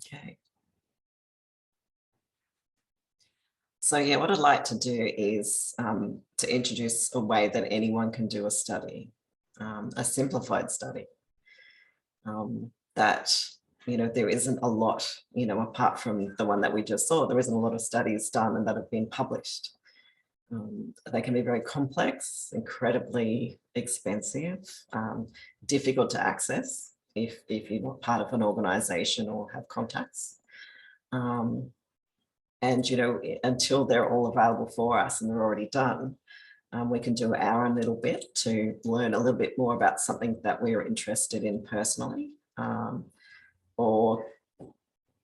Okay. So yeah, what I'd like to do is to introduce a way that anyone can do a study, a simplified study. That, there isn't a lot, apart from the one that we just saw, there isn't a lot of studies done and that have been published. They can be very complex, incredibly expensive, difficult to access if you're not part of an organisation or have contacts. And, until they're all available for us and they're already done, we can do our own little bit to learn a little bit more about something that we're interested in personally, or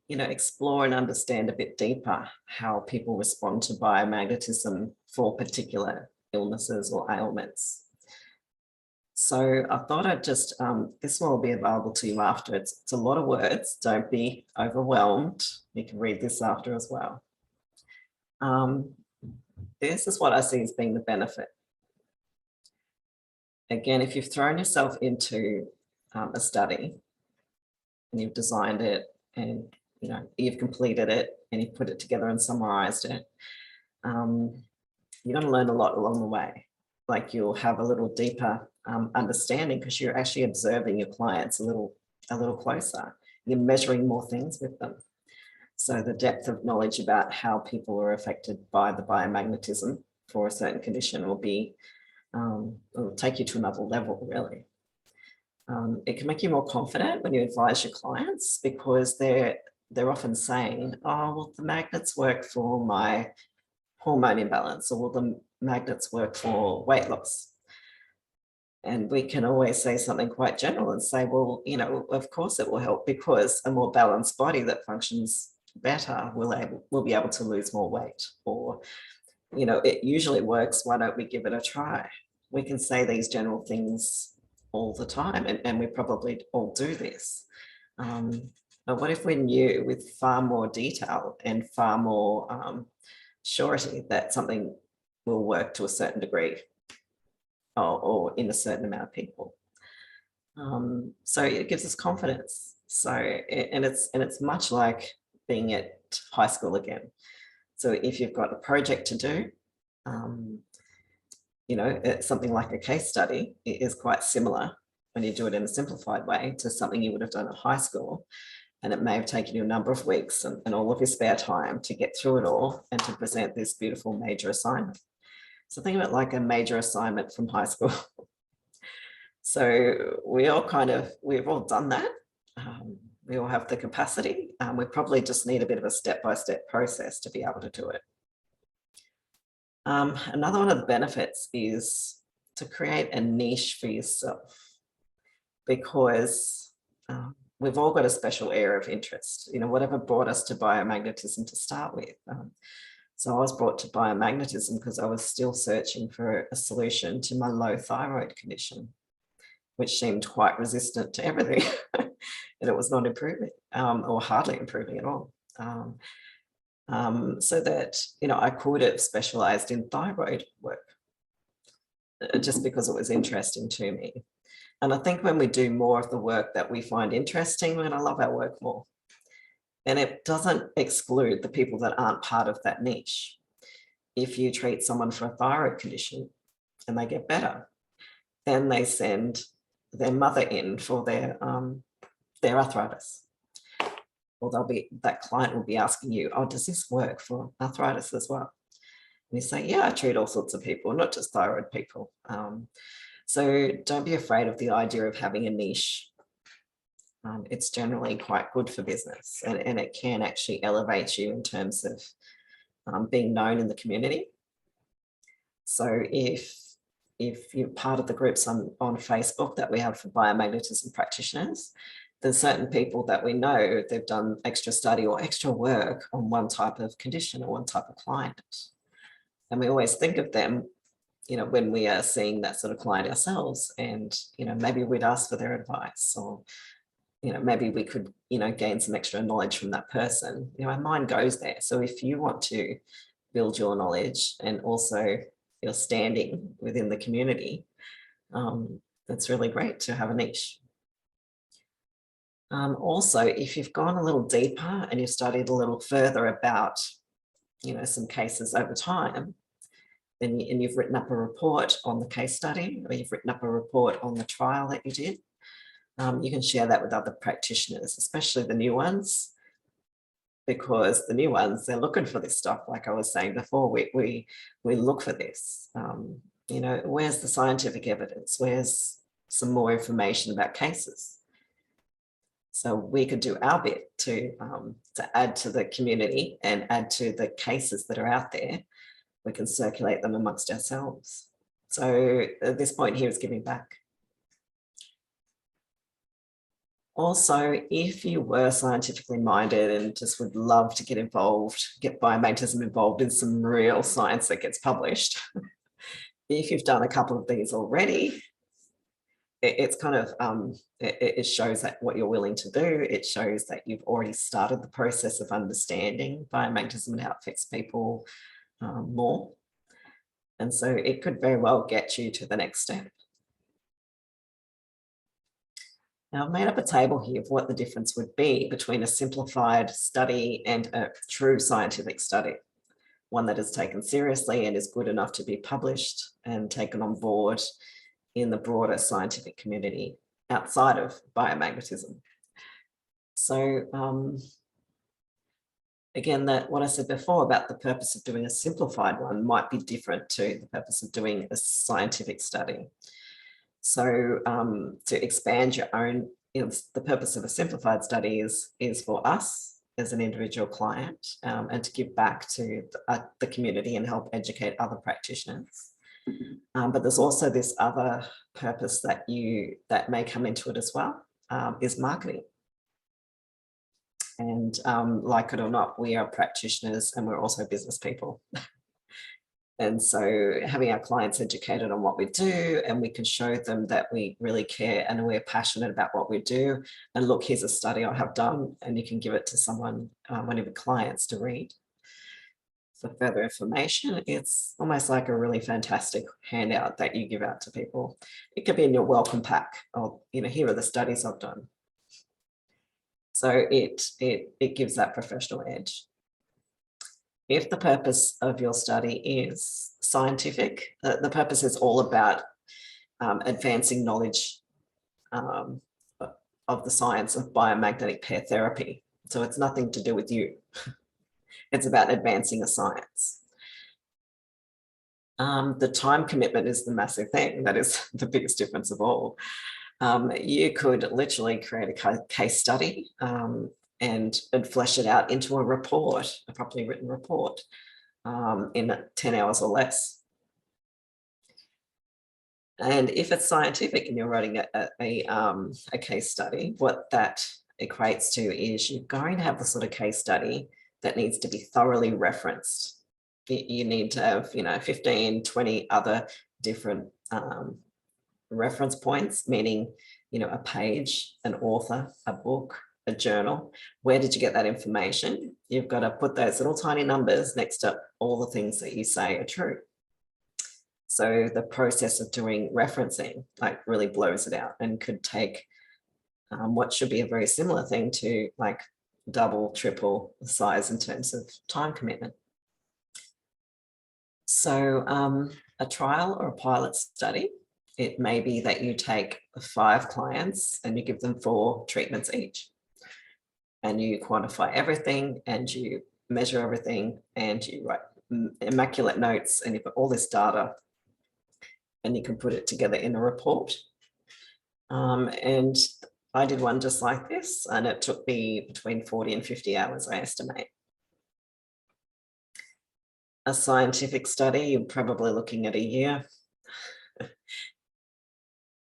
explore and understand a bit deeper how people respond to biomagnetism for particular illnesses or ailments. So I thought I'd just, this one will be available to you after. It's a lot of words, don't be overwhelmed. You can read this after as well. This is what I see as being the benefit. Again, if you've thrown yourself into a study and you've designed it and you've completed it and you've put it together and summarized it, you're going to learn a lot along the way. Like you'll have a little deeper understanding because you're actually observing your clients a little closer. You're measuring more things with them. So the depth of knowledge about how people are affected by the biomagnetism for a certain condition will be, will take you to another level, really. It can make you more confident when you advise your clients because they're often saying, oh, well, the magnets work for my hormone imbalance, or will the magnets work for weight loss? And we can always say something quite general and say, well, of course it will help because a more balanced body that functions better will be able to lose more weight, or, it usually works, why don't we give it a try? We can say these general things all the time, and we probably all do this. But what if we knew with far more detail and far more surety that something will work to a certain degree or in a certain amount of people? So it gives us confidence. So, and it's much like being at high school again. So if you've got a project to do, it's something like a case study, it is quite similar when you do it in a simplified way to something you would have done at high school. And it may have taken you a number of weeks and all of your spare time to get through it all and to present this beautiful major assignment. So think of it like a major assignment from high school. So we've all done that. We all have the capacity. We probably just need a bit of a step-by-step process to be able to do it. Another one of the benefits is to create a niche for yourself, because we've all got a special area of interest, whatever brought us to biomagnetism to start with. So I was brought to biomagnetism because I was still searching for a solution to my low thyroid condition, which seemed quite resistant to everything. And it was not improving, or hardly improving at all. So that, I could have specialized in thyroid work just because it was interesting to me. And I think when we do more of the work that we find interesting, we're going to love our work more. And it doesn't exclude the people that aren't part of that niche. If you treat someone for a thyroid condition and they get better, then they send their mother in for their arthritis. Or that client will be asking you, oh, does this work for arthritis as well? And you say, yeah, I treat all sorts of people, not just thyroid people. So don't be afraid of the idea of having a niche. It's generally quite good for business, and it can actually elevate you in terms of being known in the community. So if you're part of the groups on Facebook that we have for biomagnetism practitioners, there's certain people that we know they've done extra study or extra work on one type of condition or one type of client. And we always think of them, when we are seeing that sort of client ourselves, and, maybe we'd ask for their advice, or, maybe we could, gain some extra knowledge from that person. Our mind goes there. So if you want to build your knowledge and also your standing within the community, it's really great to have a niche. Also, if you've gone a little deeper and you've studied a little further about, some cases over time, and you've written up a report on the case study, or you've written up a report on the trial that you did, you can share that with other practitioners, especially the new ones, because the new ones, they're looking for this stuff. Like I was saying before, we look for this. Where's the scientific evidence? Where's some more information about cases? So we could do our bit to add to the community and add to the cases that are out there. We can circulate them amongst ourselves. So at this point here is giving back. Also, if you were scientifically minded and just would love to get biomagnetism involved in some real science that gets published, if you've done a couple of these already, it's kind of, it shows that what you're willing to do. It shows that you've already started the process of understanding biomagnetism and how it affects people more. And so it could very well get you to the next step. Now, I've made up a table here of what the difference would be between a simplified study and a true scientific study, one that is taken seriously and is good enough to be published and taken on board in the broader scientific community outside of biomagnetism. So again, what I said before about the purpose of doing a simplified one might be different to the purpose of doing a scientific study. So to expand your own, the purpose of a simplified study is for us as an individual client and to give back to the community and help educate other practitioners. But there's also this other purpose that may come into it as well, is marketing. And like it or not, we are practitioners and we're also business people. And so having our clients educated on what we do, and we can show them that we really care and we're passionate about what we do. And look, here's a study I have done, and you can give it to someone, one of your clients to read. For further information, it's almost like a really fantastic handout that you give out to people. It could be in your welcome pack of, here are the studies I've done. So it gives that professional edge. If the purpose of your study is scientific, the purpose is all about advancing knowledge of the science of biomagnetic pair therapy. So it's nothing to do with you. It's about advancing a science. The time commitment is the massive thing. That is the biggest difference of all. You could literally create a case study and flesh it out into a report, a properly written report, in 10 hours or less. And if it's scientific and you're writing a case study, what that equates to is you're going to have the sort of case study that needs to be thoroughly referenced. You need to have, 15, 20 other different reference points, meaning, a page, an author, a book, a journal. Where did you get that information? You've got to put those little tiny numbers next to all the things that you say are true. So the process of doing referencing really blows it out and could take what should be a very similar thing to double, triple the size in terms of time commitment. So a trial or a pilot study, it may be that you take 5 clients and you give them 4 treatments each. And you quantify everything and you measure everything and you write immaculate notes and you put all this data and you can put it together in a report. And I did one just like this, and it took me between 40 and 50 hours, I estimate. A scientific study, you're probably looking at a year.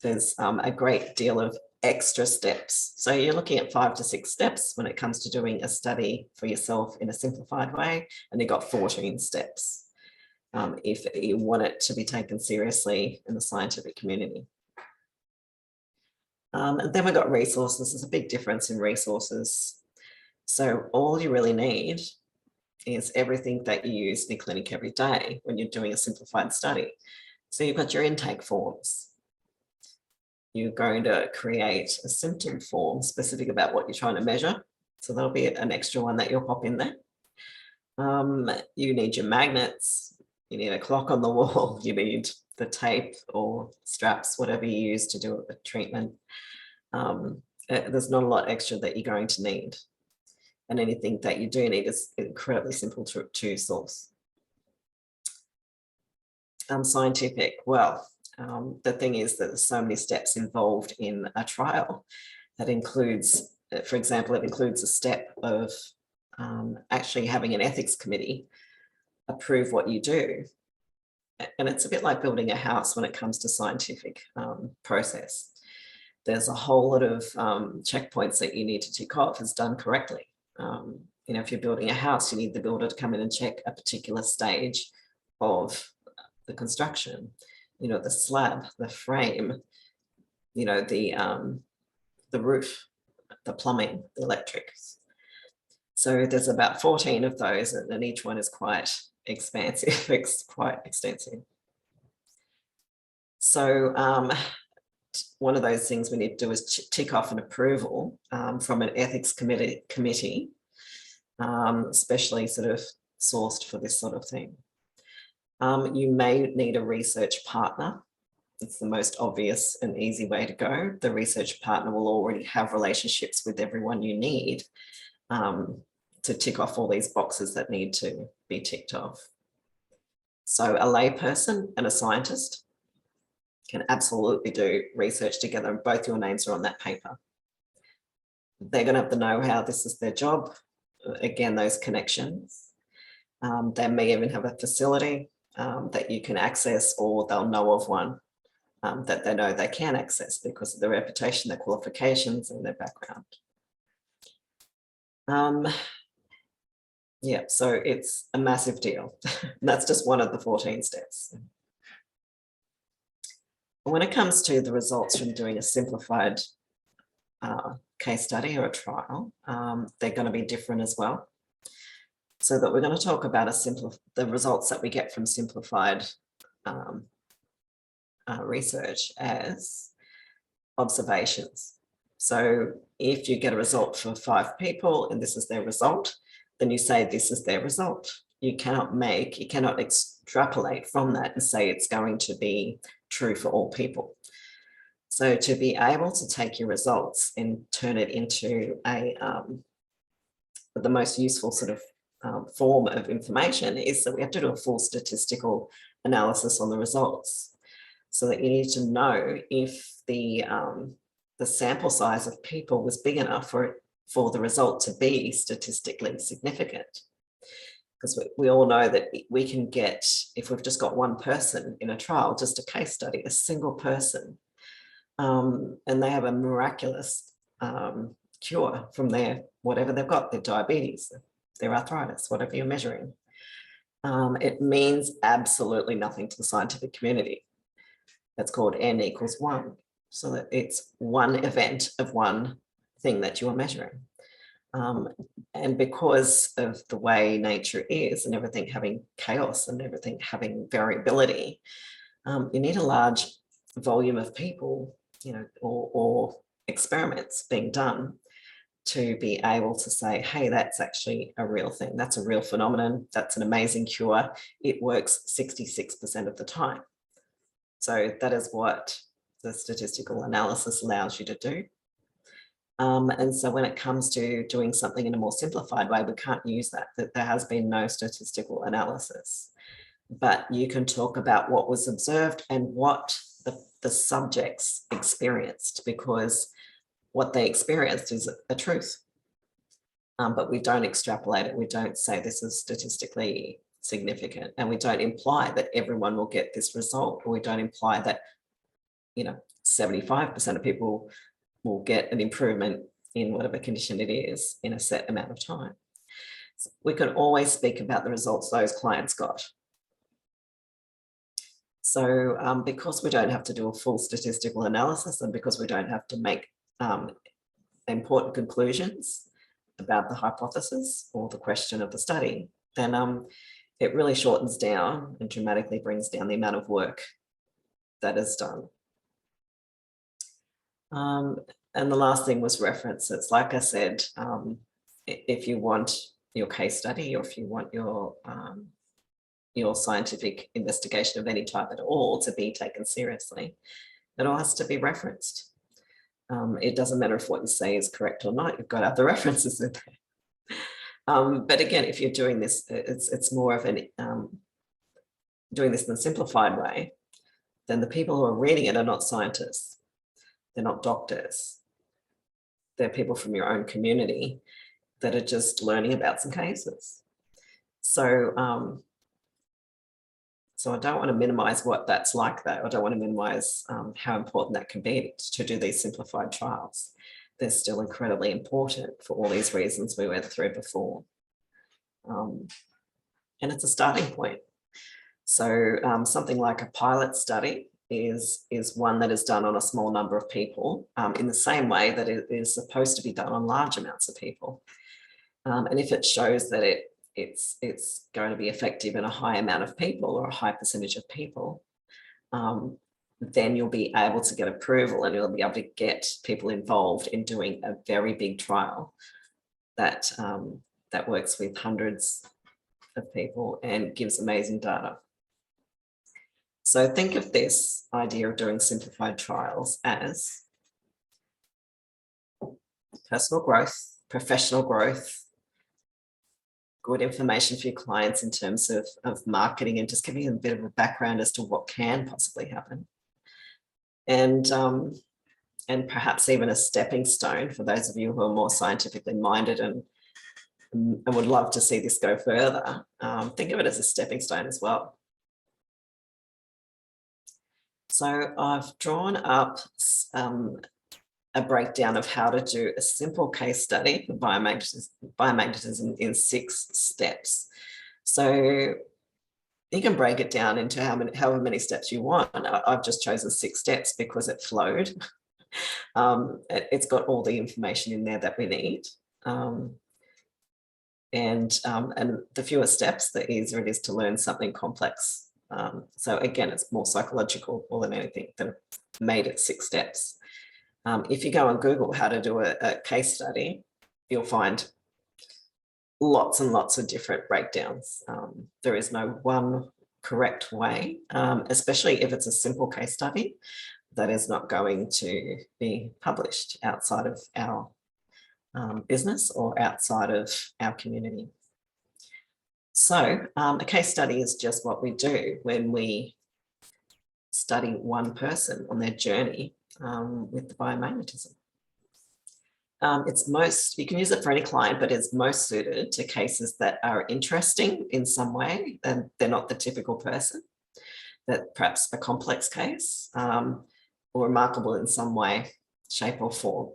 There's a great deal of extra steps. So you're looking at 5 to 6 steps when it comes to doing a study for yourself in a simplified way, and you've got 14 steps if you want it to be taken seriously in the scientific community. And then we've got resources. There's a big difference in resources. So all you really need is everything that you use in your clinic every day when you're doing a simplified study. So you've got your intake forms. you're going to create a symptom form specific about what you're trying to measure. So that'll be an extra one that you'll pop in there. You need your magnets, you need a clock on the wall, you need the tape or straps, whatever you use to do a treatment. There's not a lot extra that you're going to need. And anything that you do need is incredibly simple to source. Scientific, well, the thing is that there's so many steps involved in a trial that includes, for example, it includes a step of actually having an ethics committee approve what you do. And it's a bit like building a house when it comes to scientific process. There's a whole lot of checkpoints that you need to tick off as done correctly. You know, if you're building a house, you need the builder to come in and check a particular stage of the construction, you know, the slab, the frame, you know, the roof, the plumbing, the electrics. So there's about 14 of those, and each one is quite expansive, it's quite extensive. So one of those things we need to do is tick off an approval from an ethics committee, especially sort of sourced for this sort of thing. You may need a research partner. It's the most obvious and easy way to go. The research partner will already have relationships with everyone you need to tick off all these boxes that need to be ticked off. So a layperson and a scientist can absolutely do research together, and both your names are on that paper. They're going to have the know-how, this is their job. Again, those connections. They may even have a facility that you can access, or they'll know of one that they know they can access because of their reputation, their qualifications, and their background. Yeah, so it's a massive deal. That's just one of the 14 steps. When it comes to the results from doing a simplified case study or a trial, they're going to be different as well. So that we're going to talk about the results that we get from simplified research as observations. So if you get a result for 5 people and this is their result, then you say this is their result. You cannot extrapolate from that and say it's going to be true for all people. So to be able to take your results and turn it into the most useful sort of form of information is that we have to do a full statistical analysis on the results. So that you need to know if the sample size of people was big enough for the result to be statistically significant. Because we all know that we can get, if we've just got one person in a trial, just a case study, a single person, and they have a miraculous cure from whatever they've got, their diabetes, their arthritis, whatever you're measuring. It means absolutely nothing to the scientific community. That's called N equals 1. So that it's one event of one thing that you are measuring. And because of the way nature is and everything having chaos and everything having variability, you need a large volume of people, you know, or experiments being done to be able to say, hey, that's actually a real thing. That's a real phenomenon. That's an amazing cure. It works 66% of the time. So that is what the statistical analysis allows you to do. And so when it comes to doing something in a more simplified way, we can't use that there has been no statistical analysis. But you can talk about what was observed and what the subjects experienced, because what they experienced is a truth. But we don't extrapolate it. We don't say this is statistically significant, and we don't imply that everyone will get this result, or we don't imply that, you know, 75% of people will get an improvement in whatever condition it is in a set amount of time. So we can always speak about the results those clients got. So because we don't have to do a full statistical analysis, and because we don't have to make important conclusions about the hypothesis or the question of the study, then it really shortens down and dramatically brings down the amount of work that is done. And the last thing was references. Like I said, if you want your case study or if you want your scientific investigation of any type at all to be taken seriously, it all has to be referenced. It doesn't matter if what you say is correct or not, you've got to have the references in there. But again, if you're doing this, it's more of an doing this in a simplified way, then the people who are reading it are not scientists. They're not doctors. They're people from your own community that are just learning about some cases. So, so I don't want to minimize what that's like, though. I don't want to minimize how important that can be to do these simplified trials. They're still incredibly important for all these reasons we went through before. And it's a starting point. So something like a pilot study is one that is done on a small number of people in the same way that it is supposed to be done on large amounts of people. And if it shows that it's going to be effective in a high amount of people or a high percentage of people, then you'll be able to get approval and you'll be able to get people involved in doing a very big trial that, that works with hundreds of people and gives amazing data. So think of this idea of doing simplified trials as personal growth, professional growth, good information for your clients in terms of marketing and just giving them a bit of a background as to what can possibly happen. And perhaps even a stepping stone for those of you who are more scientifically minded and would love to see this go further. Think of it as a stepping stone as well. So I've drawn up a breakdown of how to do a simple case study for biomagnetism in 6 steps. So you can break it down into however many steps you want. I've just chosen 6 steps because it flowed. It's got all the information in there that we need. And the fewer steps, the easier it is to learn something complex. So again, it's more psychological more than anything that made it 6 steps. If you go on Google how to do a case study, you'll find lots and lots of different breakdowns. There is no one correct way, especially if it's a simple case study that is not going to be published outside of our business or outside of our community. So a case study is just what we do when we study one person on their journey with the biomagnetism. You can use it for any client, but it's most suited to cases that are interesting in some way, and they're not the typical person, that perhaps a complex case or remarkable in some way, shape or form.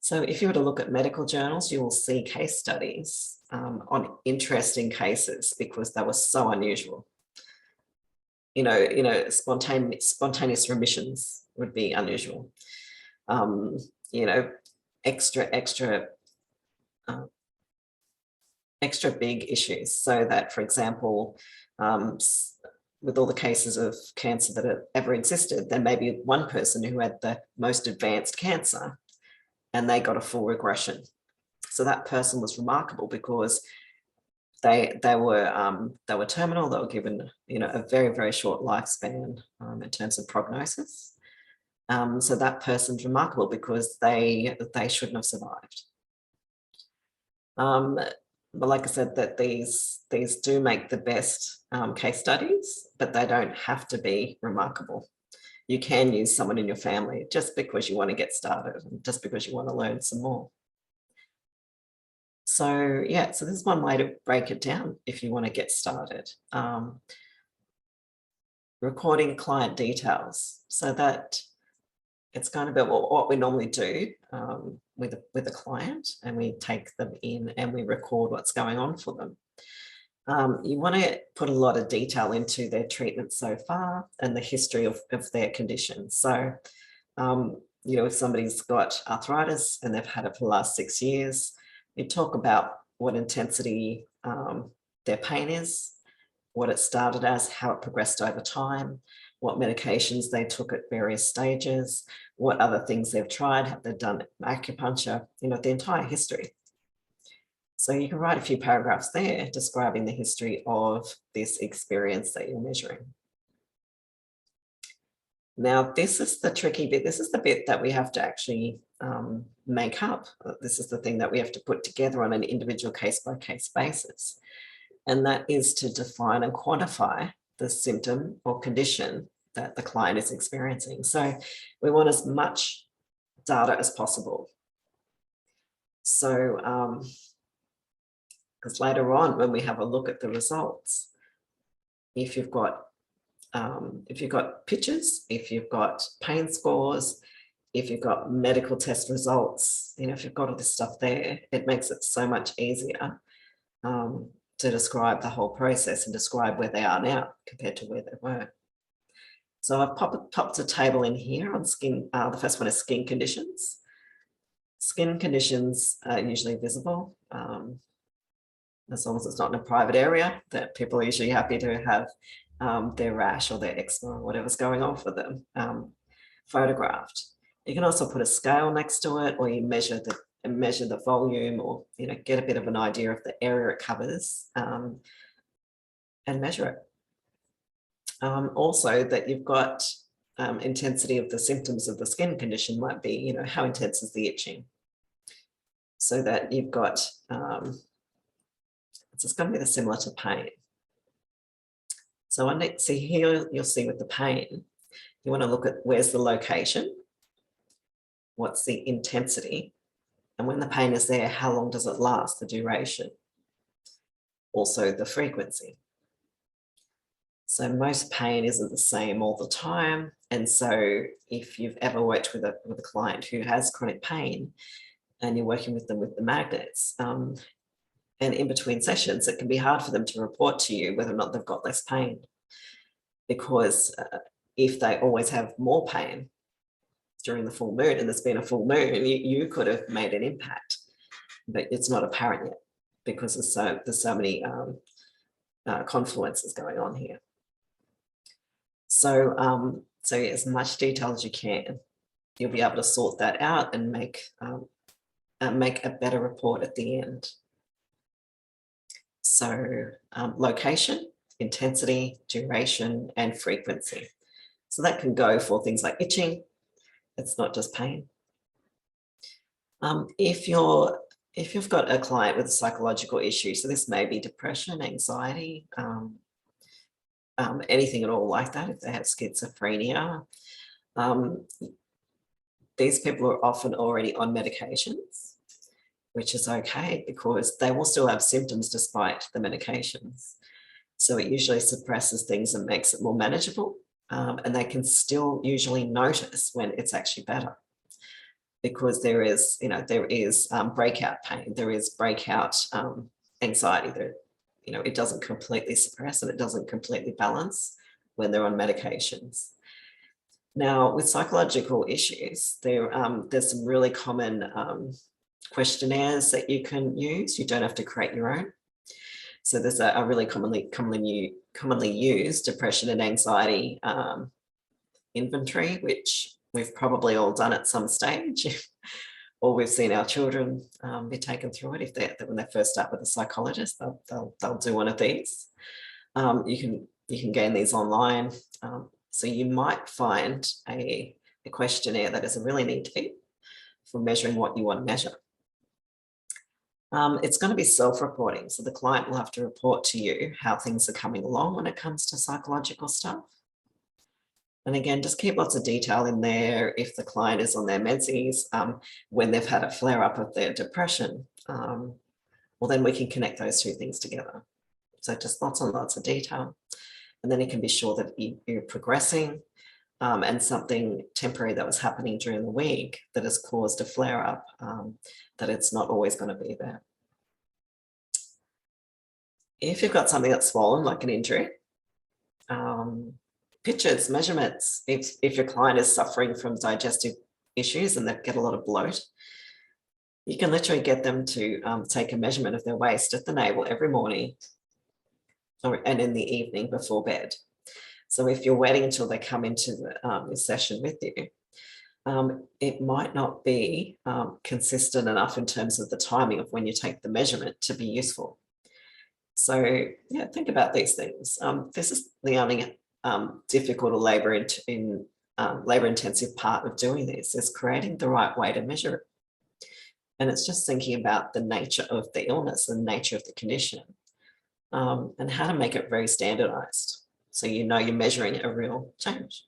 So if you were to look at medical journals, you will see case studies on interesting cases because they were so unusual. You know, spontaneous remissions would be unusual. You know, extra big issues. So that, for example, with all the cases of cancer that have ever existed, there may be one person who had the most advanced cancer and they got a full regression. So that person was remarkable because they were terminal. They were given, you know, a very, very short lifespan in terms of prognosis. So that person's remarkable because they shouldn't have survived. But like I said, that these do make the best case studies, but they don't have to be remarkable. You can use someone in your family just because you want to get started and just because you want to learn some more. So yeah, so this is one way to break it down if you want to get started. Recording client details, so that it's kind of about what we normally do with a client, and we take them in and we record what's going on for them. You want to put a lot of detail into their treatment so far and the history of their condition. So, you know, if somebody's got arthritis and they've had it for the last 6 years, you talk about what intensity their pain is, what it started as, how it progressed over time, what medications they took at various stages, what other things they've tried, have they done acupuncture, the entire history. So you can write a few paragraphs there describing the history of this experience that you're measuring. Now, this is the tricky bit. This is the bit that we have to actually make up. This is the thing that we have to put together on an individual case-by-case basis. And that is to define and quantify the symptom or condition that the client is experiencing. So we want as much data as possible. So, because later on, when we have a look at the results, if you've got pictures, if you've got pain scores, if you've got medical test results, if you've got all this stuff there, it makes it so much easier to describe the whole process and describe where they are now compared to where they were. So I've popped a table in here on skin. The first one is skin conditions. Skin conditions are usually visible, as long as it's not in a private area, that people are usually happy to have their rash or their eczema or whatever's going on for them photographed. You can also put a scale next to it, or you measure the volume, or get a bit of an idea of the area it covers and measure it. Also, that you've got intensity of the symptoms of the skin condition might be, how intense is the itching? So that you've got, it's just going to be similar to pain. So here you'll see with the pain, you want to look at where's the location, what's the intensity, and when the pain is there, how long does it last, the duration, also the frequency. So most pain isn't the same all the time. And so if you've ever worked with a client who has chronic pain and you're working with them with the magnets, and in between sessions, it can be hard for them to report to you whether or not they've got less pain. Because if they always have more pain during the full moon, and there's been a full moon, you could have made an impact, but it's not apparent yet because there's so many confluences going on here. So, yeah, as much detail as you can, you'll be able to sort that out and make a better report at the end. So, location, intensity, duration, and frequency. So that can go for things like itching. It's not just pain. If you've got a client with a psychological issue, so this may be depression, anxiety, anything at all like that, if they have schizophrenia, these people are often already on medications, which is okay because they will still have symptoms despite the medications. So it usually suppresses things and makes it more manageable. And they can still usually notice when it's actually better, because there is breakout pain, there is breakout anxiety. There, it doesn't completely suppress and it doesn't completely balance when they're on medications. Now, with psychological issues, there's some really common questionnaires that you can use. You don't have to create your own. So there's a really commonly used depression and anxiety inventory, which we've probably all done at some stage, or we've seen our children be taken through it. When they first start with a psychologist, they'll do one of these. You can gain these online. So you might find a questionnaire that is a really neat fit for measuring what you want to measure. It's going to be self-reporting. So the client will have to report to you how things are coming along when it comes to psychological stuff. And again, just keep lots of detail in there. If the client is on their menses, when they've had a flare-up of their depression, well, then we can connect those two things together. So just lots and lots of detail. And then you can be sure that you're progressing, and something temporary that was happening during the week that has caused a flare-up, that it's not always going to be there. If you've got something that's swollen, like an injury, pictures, measurements, if your client is suffering from digestive issues and they get a lot of bloat, you can literally get them to take a measurement of their waist at the navel every morning and in the evening before bed. So if you're waiting until they come into this session with you, it might not be consistent enough in terms of the timing of when you take the measurement to be useful. So yeah, think about these things. This is the only difficult or labor-intensive part of doing this, is creating the right way to measure it. And it's just thinking about the nature of the illness, the nature of the condition, and how to make it very standardized. So you know you're measuring a real change.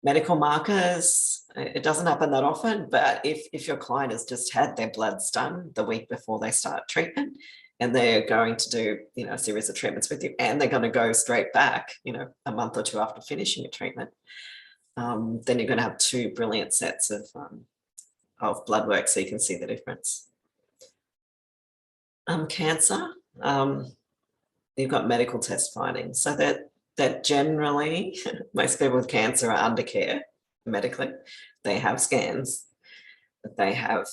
Medical markers, it doesn't happen that often, but if your client has just had their bloods done the week before they start treatment, and they're going to do, a series of treatments with you, and they're going to go straight back, a month or two after finishing a treatment, then you're going to have two brilliant sets of blood work, so you can see the difference. Cancer, you've got medical test findings, so that generally most people with cancer are under care medically. They have scans, they have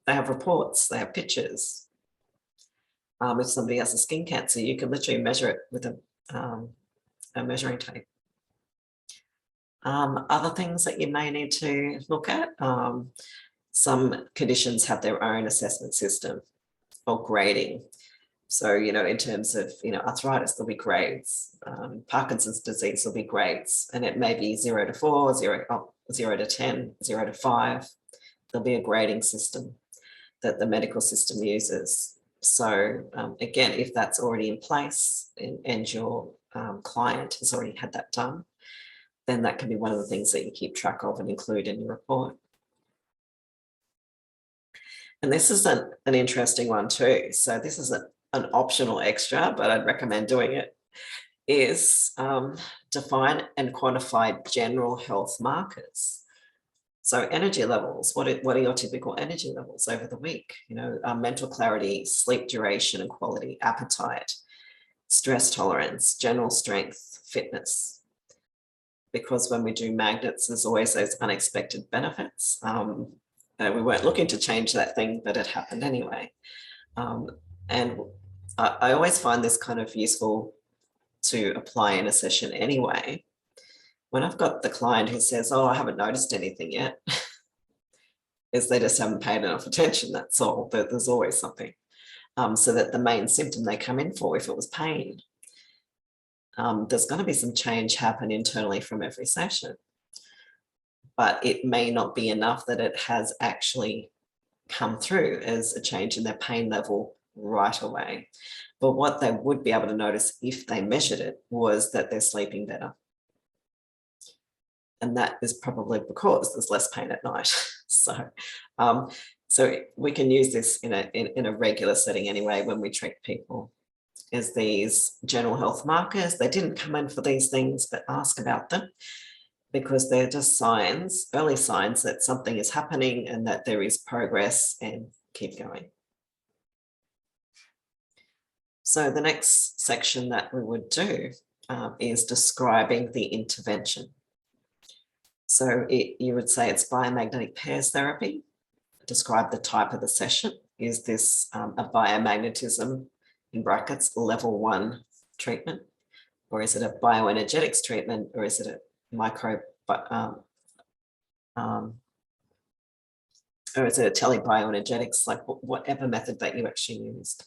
reports, they have pictures. If somebody has a skin cancer, you can literally measure it with a measuring tape. Other things that you may need to look at, some conditions have their own assessment system or grading. So, in terms of, arthritis, there'll be grades. Parkinson's disease will be grades, and it may be 0 to 4, 0 to 10, 0 to 5. There'll be a grading system that the medical system uses. So again, if that's already in place and your client has already had that done, then that can be one of the things that you keep track of and include in your report. And this is an interesting one too. So this is an optional extra, but I'd recommend doing it, is define and quantify general health markers. So energy levels, what are your typical energy levels over the week? Mental clarity, sleep duration and quality, appetite, stress tolerance, general strength, fitness. Because when we do magnets, there's always those unexpected benefits. We weren't looking to change that thing, but it happened anyway. And I always find this kind of useful to apply in a session anyway. When I've got the client who says, oh, I haven't noticed anything yet, is they just haven't paid enough attention, that's all. But there's always something. So that the main symptom they come in for, if it was pain, there's going to be some change happen internally from every session. But it may not be enough that it has actually come through as a change in their pain level right away. But what they would be able to notice if they measured it was that they're sleeping better. And that is probably because there's less pain at night. So we can use this in a regular setting anyway when we treat people, is these general health markers. They didn't come in for these things, but ask about them, because they're just signs, early signs that something is happening and that there is progress, and keep going. So the next section that we would do is describing the intervention. So you would say it's biomagnetic pairs therapy. Describe the type of the session. Is this a biomagnetism, in brackets, level 1 treatment? Or is it a bioenergetics treatment? Or is it a or is it a telebioenergetics, like whatever method that you actually used?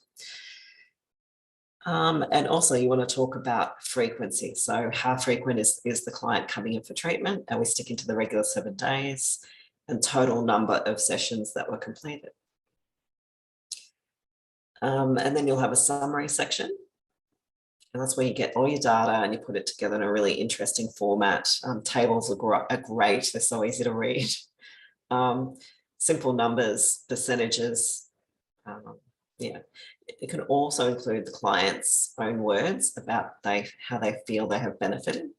And also you want to talk about frequency. So how frequent is the client coming in for treatment? Are we sticking to the regular 7 days? And total number of sessions that were completed. And then you'll have a summary section. And that's where you get all your data and you put it together in a really interesting format. Tables are great. They're so easy to read. Simple numbers, percentages. Yeah. It can also include the client's own words about how they feel they have benefited.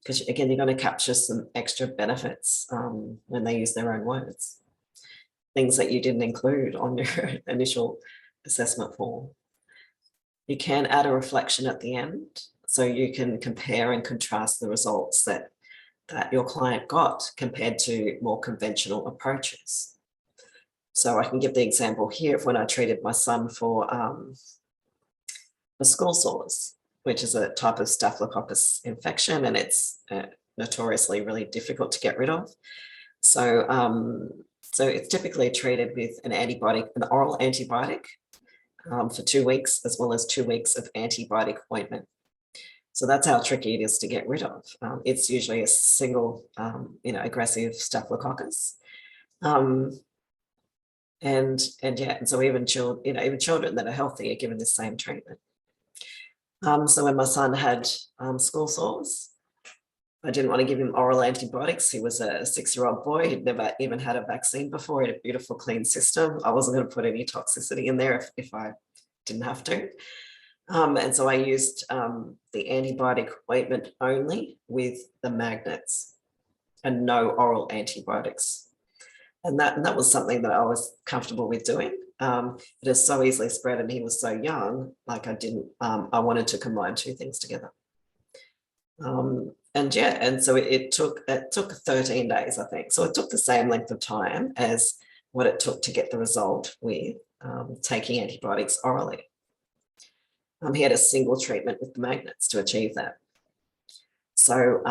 Because again, you're going to capture some extra benefits when they use their own words. Things that you didn't include on your initial assessment form. You can add a reflection at the end, so you can compare and contrast the results that your client got compared to more conventional approaches. So I can give the example here of when I treated my son for school sores. which is a type of Staphylococcus infection, and it's notoriously really difficult to get rid of. So, so it's typically treated with an antibiotic, an oral antibiotic for 2 weeks, as well as 2 weeks of antibiotic ointment. So that's how tricky it is to get rid of. It's usually a single, aggressive Staphylococcus. And so even children that are healthy are given the same treatment. So when my son had school sores, I didn't want to give him oral antibiotics. He was a 6-year-old boy. He'd never even had a vaccine before. He had a beautiful, clean system. I wasn't going to put any toxicity in there if I didn't have to. And so I used the antibiotic ointment only with the magnets and no oral antibiotics. And that was something that I was comfortable with doing. It is so easily spread, and he was so young, like I wanted to combine 2 things together. And so it took 13 days, I think. So it took the same length of time as what it took to get the result with taking antibiotics orally. He had a single treatment with the magnets to achieve that. So,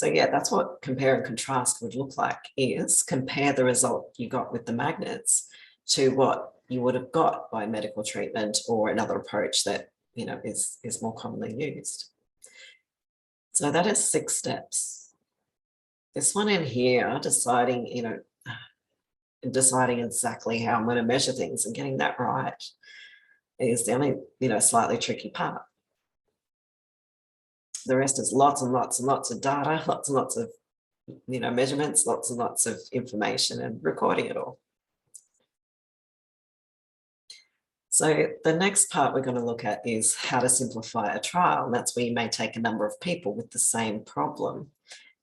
yeah, that's what compare and contrast would look like, is compare the result you got with the magnets to what you would have got by medical treatment or another approach that, is more commonly used. So that is 6 steps. This one in here, deciding exactly how I'm going to measure things and getting that right is the only, slightly tricky part. The rest is lots and lots and lots of data, lots and lots of, measurements, lots and lots of information and recording it all. So the next part we're going to look at is how to simplify a trial. And that's where you may take a number of people with the same problem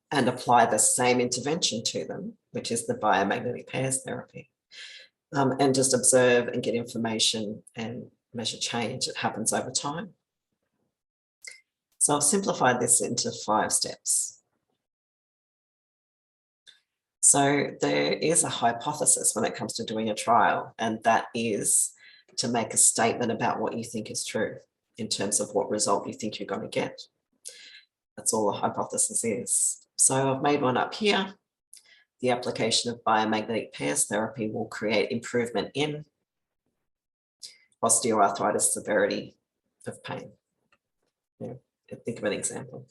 and apply the same intervention to them, which is the biomagnetic pairs therapy, and just observe and get information and measure change that happens over time. So I've simplified this into 5 steps. So there is a hypothesis when it comes to doing a trial, and that is to make a statement about what you think is true in terms of what result you think you're going to get. That's all a hypothesis is. So I've made one up here. The application of biomagnetic pairs therapy will create improvement in osteoarthritis severity of pain. Think of an example.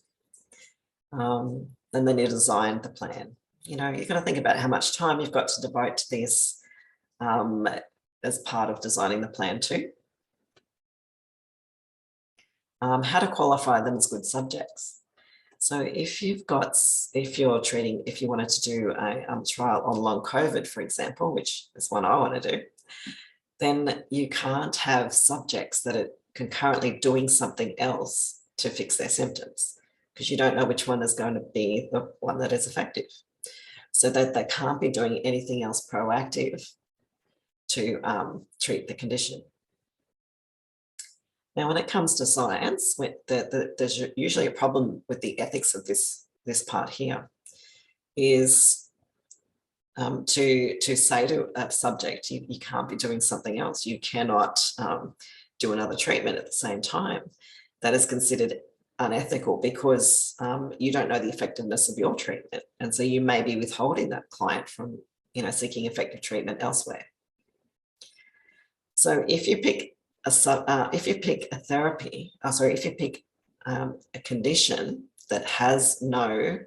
And then you design the plan. You've got to think about how much time you've got to devote to this as part of designing the plan too. How to qualify them as good subjects. So if you wanted to do a trial on long COVID, for example, which is one I want to do, then you can't have subjects that are concurrently doing something else to fix their symptoms, because you don't know which one is going to be the one that is effective. So that they can't be doing anything else proactive to treat the condition. Now, when it comes to science, there's usually a problem with the ethics of this part here, is to say to a subject, you can't be doing something else. You cannot do another treatment at the same time. That is considered unethical because you don't know the effectiveness of your treatment. And so you may be withholding that client from, seeking effective treatment elsewhere. So if you pick a condition that has no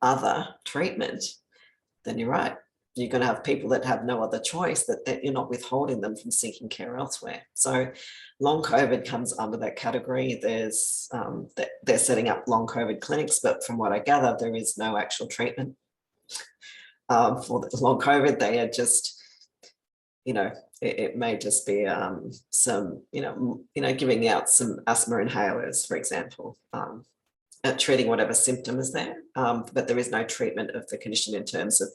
other treatment, then you're right. You're going to have people that have no other choice, that you're not withholding them from seeking care elsewhere. So long COVID comes under that category. They're setting up long COVID clinics, but from what I gather, there is no actual treatment for the long COVID. They are just, it may just be some, giving out some asthma inhalers, for example, treating whatever symptom is there. But there is no treatment of the condition in terms of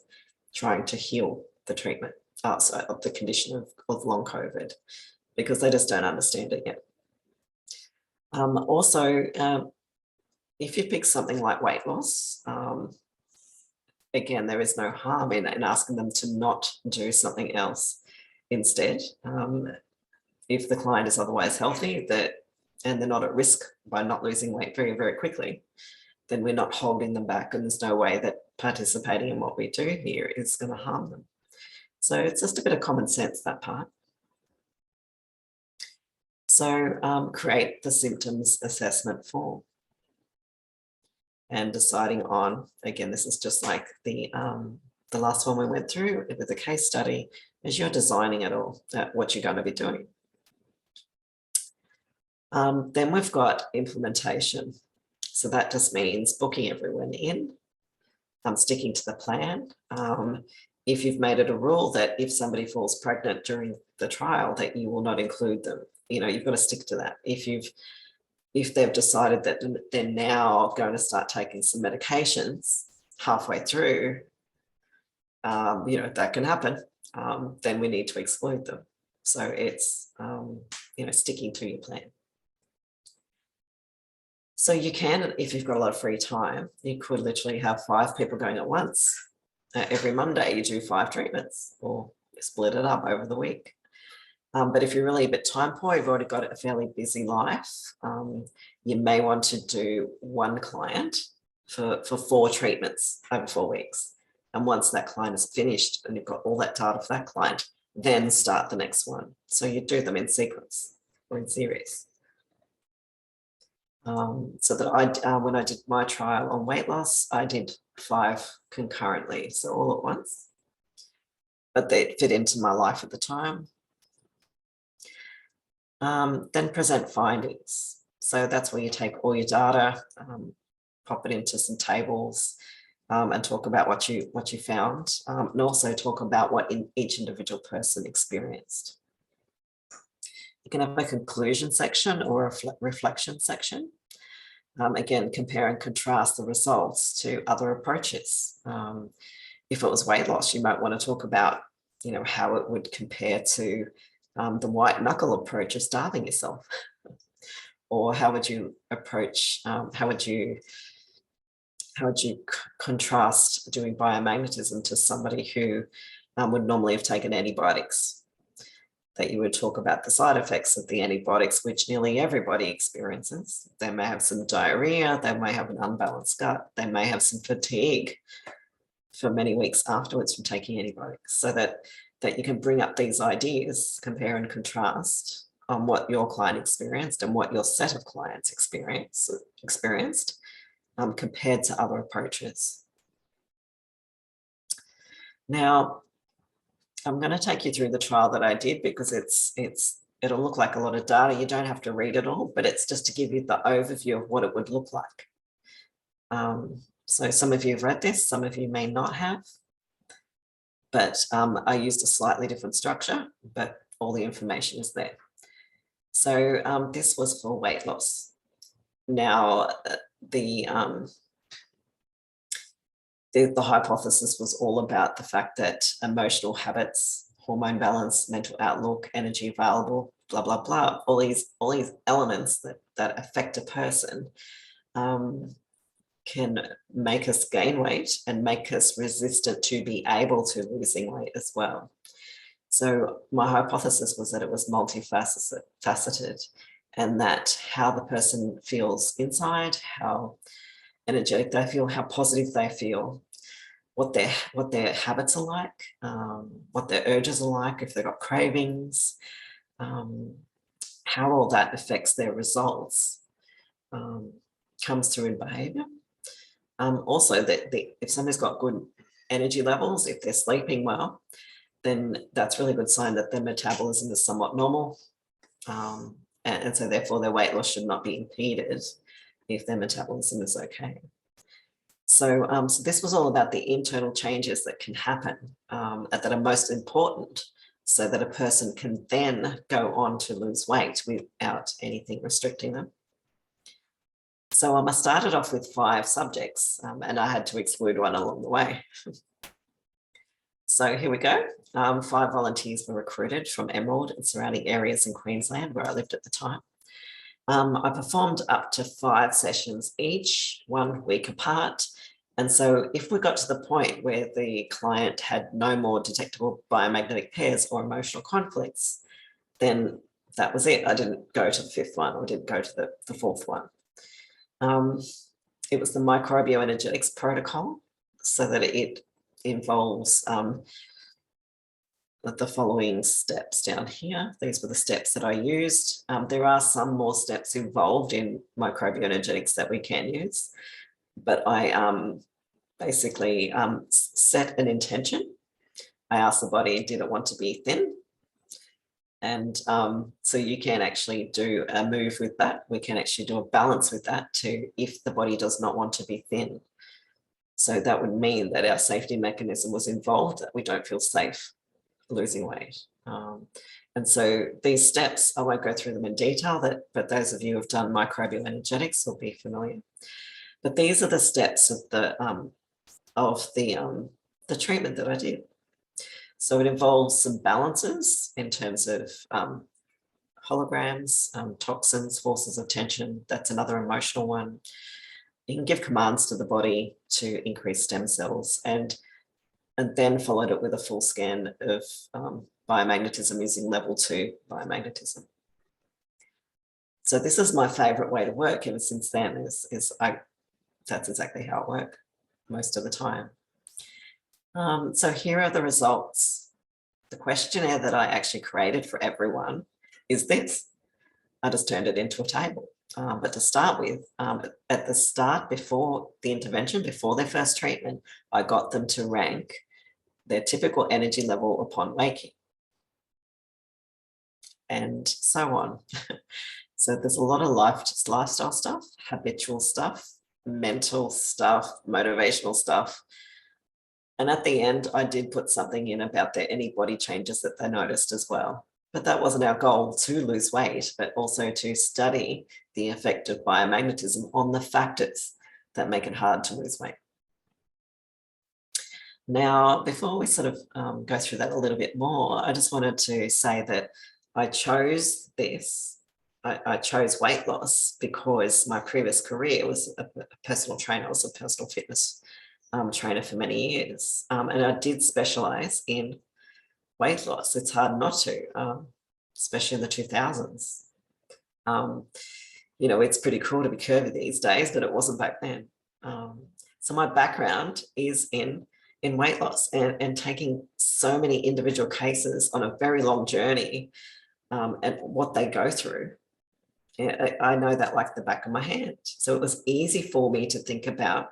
trying to heal the treatment of the condition of long COVID, because they just don't understand it yet. Also, if you pick something like weight loss, again, there is no harm in asking them to not do something else instead. If the client is otherwise healthy, that and they're not at risk by not losing weight very, very quickly, then we're not holding them back, and there's no way that participating in what we do here is going to harm them. So it's just a bit of common sense, that part. So create the symptoms assessment form. And deciding on, again, this is just like the last one we went through with the case study, as you're designing it all, what you're going to be doing. Then we've got implementation. So that just means booking everyone in, sticking to the plan. If you've made it a rule that if somebody falls pregnant during the trial, that you will not include them, you've got to stick to that. If they've decided that they're now going to start taking some medications halfway through, that can happen, then we need to exclude them. So it's, sticking to your plan. So you can, if you've got a lot of free time, you could literally have 5 people going at once. Every Monday you do 5 treatments, or split it up over the week. But if you're really a bit time poor, you've already got a fairly busy life, you may want to do 1 client for 4 treatments over 4 weeks. And once that client is finished and you've got all that data for that client, then start the next one. So you do them in sequence or in series. So that when I did my trial on weight loss, I did 5 concurrently, so all at once. But they fit into my life at the time. Then present findings. So that's where you take all your data, pop it into some tables, and talk about what you found, and also talk about what each individual person experienced. You can have a conclusion section or a reflection section. Again, compare and contrast the results to other approaches. If it was weight loss, you might want to talk about, how it would compare to the white knuckle approach of starving yourself. Or how would you approach, how would you contrast doing biomagnetism to somebody who would normally have taken antibiotics? That you would talk about the side effects of the antibiotics, which nearly everybody experiences. They may have some diarrhea, they may have an unbalanced gut, they may have some fatigue for many weeks afterwards from taking antibiotics, so that you can bring up these ideas, compare and contrast on what your client experienced and what your set of clients experienced compared to other approaches. Now, I'm going to take you through the trial that I did, because it'll look like a lot of data. You don't have to read it all, but it's just to give you the overview of what it would look like. So some of you have read this, some of you may not have, but I used a slightly different structure, but all the information is there. So this was for weight loss. Now, the hypothesis was all about the fact that emotional habits, hormone balance, mental outlook, energy available, blah, blah, blah, all these elements that affect a person can make us gain weight and make us resistant to be able to losing weight as well. So my hypothesis was that it was multifaceted, and that how the person feels inside, how energetic they feel, how positive they feel, what their habits are like, what their urges are like, if they've got cravings, how all that affects their results, comes through in behaviour. Also, that if somebody's got good energy levels, if they're sleeping well, then that's a really good sign that their metabolism is somewhat normal. And so therefore their weight loss should not be impeded if their metabolism is okay. So, so this was all about the internal changes that can happen that are most important, so that a person can then go on to lose weight without anything restricting them. So I started off with 5 subjects, and I had to exclude 1 along the way. So here we go. 5 volunteers were recruited from Emerald and surrounding areas in Queensland, where I lived at the time. I performed up to 5 sessions each, 1 week apart. And so if we got to the point where the client had no more detectable biomagnetic pairs or emotional conflicts, then that was it. I didn't go to the fifth one, or didn't go to the fourth one. It was the microbioenergetics protocol, so that it involves the following steps down here. These were the steps that I used. There are some more steps involved in microbioenergetics that we can use, but I basically set an intention. I asked the body, did it want to be thin? And so you can actually do a move with that. We can actually do a balance with that too, if the body does not want to be thin. So that would mean that our safety mechanism was involved, that we don't feel safe losing weight. And so these steps, I won't go through them in detail, but those of you who have done microbioenergetics will be familiar. But these are the steps of the treatment that I did. So it involves some balances in terms of holograms, toxins, forces of tension. That's another emotional one. You can give commands to the body to increase stem cells, and then followed it with a full scan of biomagnetism using level 2 biomagnetism. So this is my favorite way to work ever since then. That's exactly how it works most of the time. So here are the results. The questionnaire that I actually created for everyone is this. I just turned it into a table. But to start with, at the start, before the intervention, before their first treatment, I got them to rank their typical energy level upon waking, and so on. So there's a lot of lifestyle stuff, habitual stuff, mental stuff, motivational stuff. And at the end, I did put something in about any body changes that they noticed as well. But that wasn't our goal, to lose weight, but also to study the effect of biomagnetism on the factors that make it hard to lose weight. Now, before we sort of go through that a little bit more, I just wanted to say that I chose this. I chose weight loss because my previous career was a personal trainer. I was a personal fitness trainer for many years. And I did specialize in weight loss. It's hard not to, especially in the 2000s. You know, it's pretty cool to be curvy these days, but it wasn't back then. So my background is in weight loss and taking so many individual cases on a very long journey and what they go through. I know that like the back of my hand. So it was easy for me to think about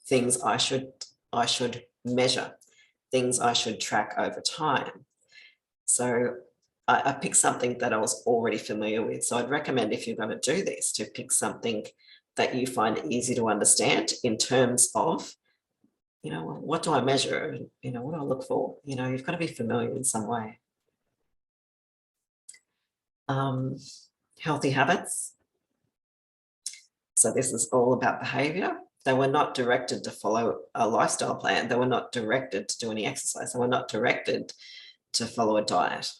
things I should measure, things I should track over time. So I picked something that I was already familiar with. So I'd recommend, if you're going to do this, to pick something that you find easy to understand in terms of, you know, what do I measure? You know, what do I look for? You know, you've got to be familiar in some way. Healthy habits. So this is all about behavior. They were not directed to follow a lifestyle plan. They were not directed to do any exercise. They were not directed to follow a diet.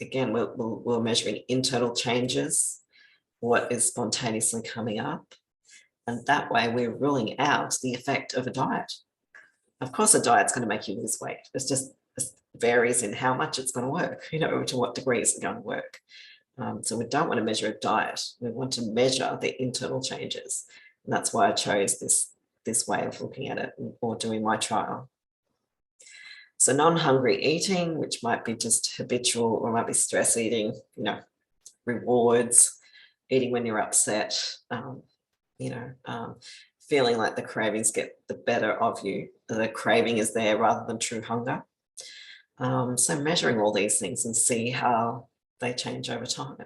Again, we're measuring internal changes, what is spontaneously coming up. And that way we're ruling out the effect of a diet. Of course, a diet's going to make you lose weight. It varies in how much it's going to work, you know, to what degree it's going to work. So we don't want to measure a diet. We want to measure the internal changes. And that's why I chose this way of looking at it or doing my trial. So non-hungry eating, which might be just habitual or might be stress eating, you know, rewards, eating when you're upset, you know, feeling like the cravings get the better of you. The craving is there rather than true hunger. So measuring all these things and see how they change over time.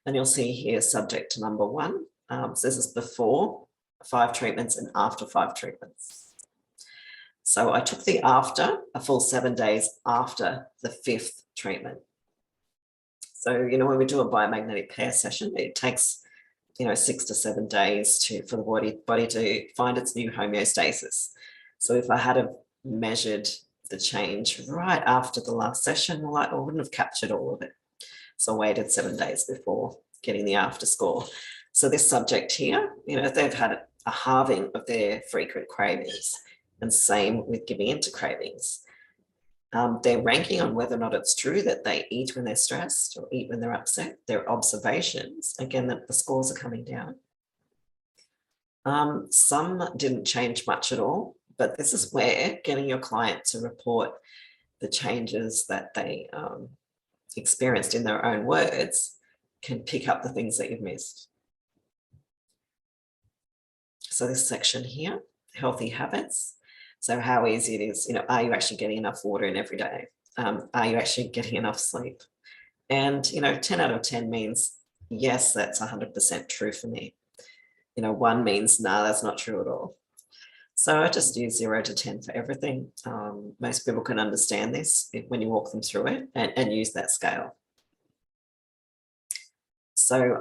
And you'll see here subject to number 1. So this is before 5 treatments and after 5 treatments. So I took the after, a full 7 days after the 5th treatment. So, you know, when we do a biomagnetic pair session, it takes, you know, 6 to 7 days for the body to find its new homeostasis. So if I had measured the change right after the last session, well, I wouldn't have captured all of it. So I waited 7 days before getting the after score. So this subject here, you know, they've had a halving of their frequent cravings, and same with giving into cravings. Their ranking on whether or not it's true that they eat when they're stressed or eat when they're upset, their observations, again, that the scores are coming down. Some didn't change much at all, but this is where getting your client to report the changes that they experienced in their own words can pick up the things that you've missed. So this section here, healthy habits. So how easy it is, are you actually getting enough water in every day? Are you actually getting enough sleep? And, 10 out of 10 means, yes, that's 100% true for me. 1 means, no, that's not true at all. So I just use 0 to 10 for everything. Most people can understand this when you walk them through it and use that scale. So,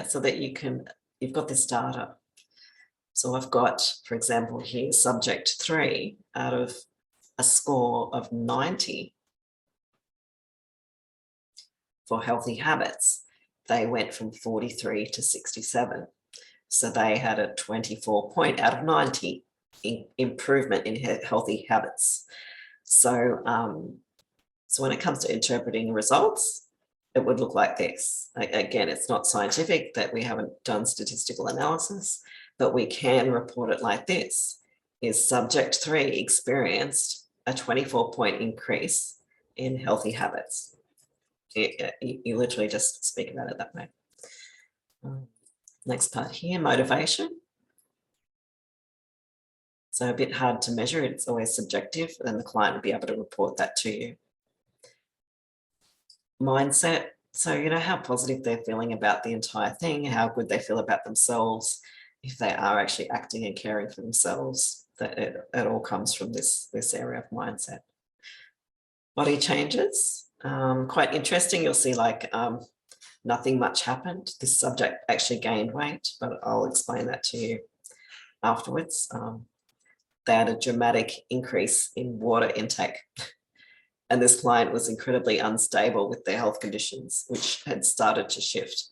so that you've got this data. So I've got, for example, here, subject 3 out of a score of 90 for healthy habits. They went from 43 to 67. So they had a 24 point out of 90 improvement in healthy habits. So, so when it comes to interpreting results, it would look like this. Again, it's not scientific, that we haven't done statistical analysis, but we can report it like this: is subject 3 experienced a 24 point increase in healthy habits. You literally just speak about it that way. Next part here, motivation. So a bit hard to measure, it's always subjective, and the client will be able to report that to you. Mindset. So, how positive they're feeling about the entire thing, how good they feel about themselves, if they are actually acting and caring for themselves, that it all comes from this area of mindset. Body changes, quite interesting. You'll see nothing much happened. This subject actually gained weight, but I'll explain that to you afterwards. They had a dramatic increase in water intake. And this client was incredibly unstable with their health conditions, which had started to shift.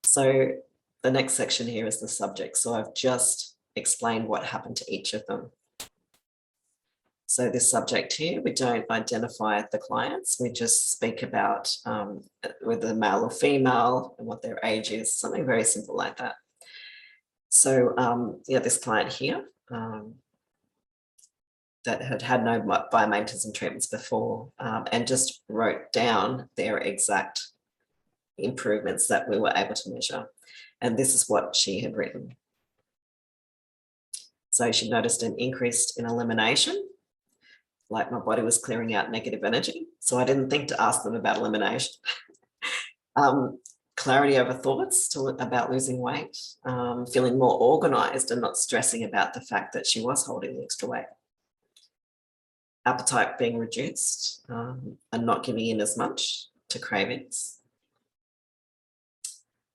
So the next section here is the subject. So I've just explained what happened to each of them. So this subject here, we don't identify the clients. We just speak about whether male or female and what their age is, something very simple like that. So this client here that had no biomagnetism treatments before and just wrote down their exact improvements that we were able to measure. And this is what she had written. So she noticed an increase in elimination, like my body was clearing out negative energy. So I didn't think to ask them about elimination. Clarity over thoughts about losing weight, feeling more organized and not stressing about the fact that she was holding the extra weight. Appetite being reduced and not giving in as much to cravings.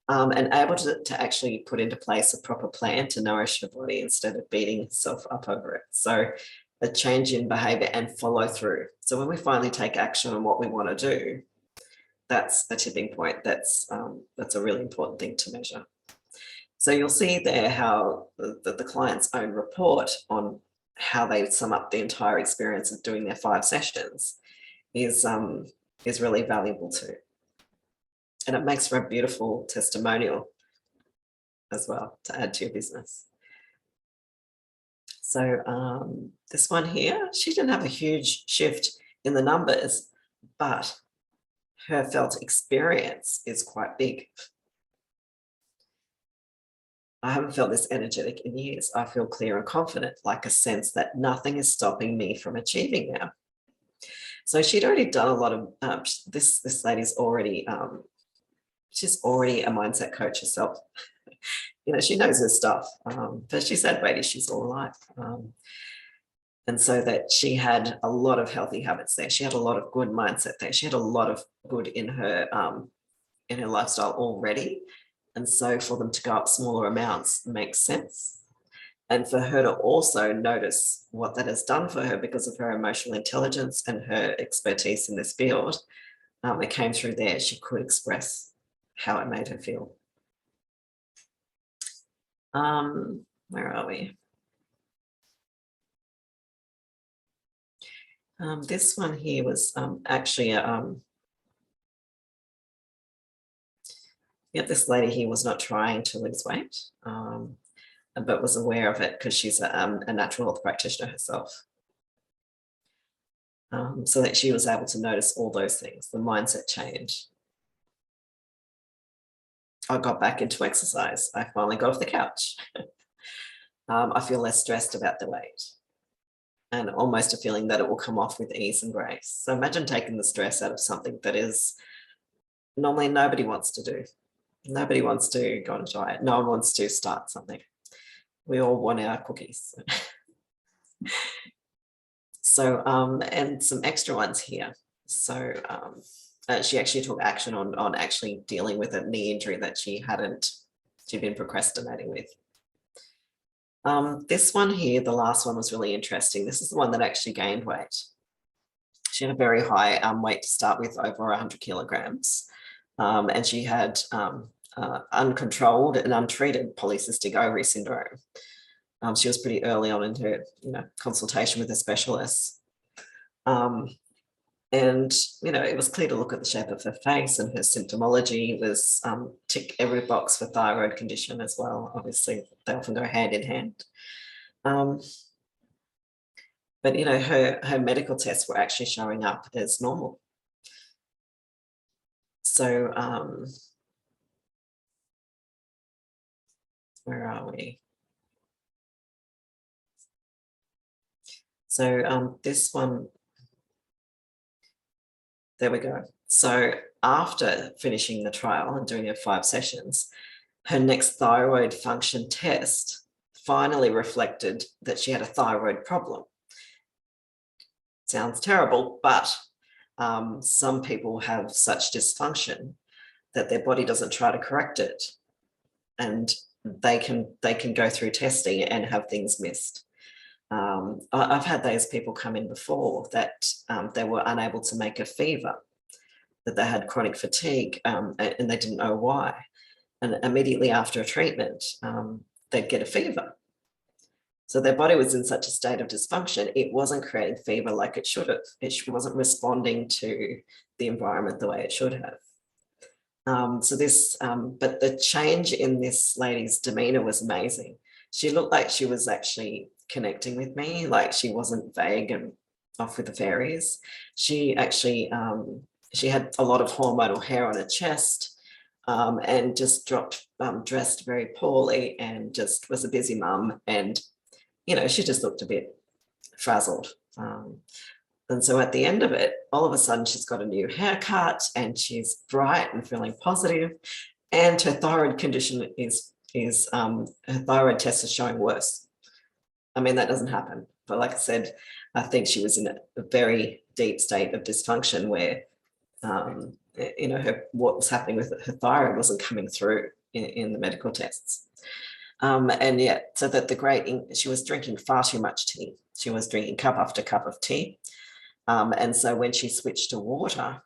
And able to actually put into place a proper plan to nourish your body instead of beating yourself up over it. So a change in behavior and follow through. So when we finally take action on what we want to do, that's a tipping point. That's a really important thing to measure. So you'll see there how the client's own report on how they sum up the entire experience of doing their 5 sessions is really valuable too. And it makes for a beautiful testimonial as well to add to your business. So this one here, she didn't have a huge shift in the numbers, but her felt experience is quite big. I haven't felt this energetic in years. I feel clear and confident, like a sense that nothing is stopping me from achieving now. So she'd already done a lot of, this lady's already, she's already a mindset coach herself. She knows her stuff, but she's had weight issues all her life. And so that she had a lot of healthy habits there. She had a lot of good mindset there. She had a lot of good in her lifestyle already. And so for them to go up smaller amounts makes sense. And for her to also notice what that has done for her because of her emotional intelligence and her expertise in this field, it came through there. She could express how it made her feel. Where are we? This one here was actually, this lady here was not trying to lose weight, but was aware of it because she's a natural health practitioner herself. So that she was able to notice all those things, the mindset change. I got back into exercise. I finally got off the couch. I feel less stressed about the weight, and almost a feeling that it will come off with ease and grace. So imagine taking the stress out of something that is normally nobody wants to do. Nobody wants to go on a diet. No one wants to start something. We all want our cookies. So, and some extra ones here. So she actually took action on actually dealing with a knee injury that she'd been procrastinating with. This one here, the last one, was really interesting. This is the one that actually gained weight. She had a very high weight to start with, over 100 kilograms. And she had uncontrolled and untreated polycystic ovary syndrome. She was pretty early on in her consultation with a specialist. And, it was clear to look at the shape of her face, and her symptomology was tick every box for thyroid condition as well. Obviously, they often go hand in hand. But, her medical tests were actually showing up as normal. So, where are we? So this one, there we go. So after finishing the trial and doing her 5 sessions, her next thyroid function test finally reflected that she had a thyroid problem. Sounds terrible, but some people have such dysfunction that their body doesn't try to correct it, and they can go through testing and have things missed. I've had those people come in before that they were unable to make a fever, that they had chronic fatigue, and they didn't know why. And immediately after a treatment, they'd get a fever. So their body was in such a state of dysfunction, it wasn't creating fever like it should have. It wasn't responding to the environment the way it should have. But the change in this lady's demeanor was amazing. She looked like she was actually connecting with me, like she wasn't vague and off with the fairies. She actually, she had a lot of hormonal hair on her chest, and just dressed very poorly, and just was a busy mum. And, she just looked a bit frazzled. And so at the end of it, all of a sudden she's got a new haircut, and she's bright and feeling positive, and her thyroid condition her thyroid test is showing worse. I mean, that doesn't happen. But like I said, I think she was in a very deep state of dysfunction where, what was happening with her thyroid wasn't coming through in the medical tests. So that she was drinking far too much tea. She was drinking cup after cup of tea. And so when she switched to water,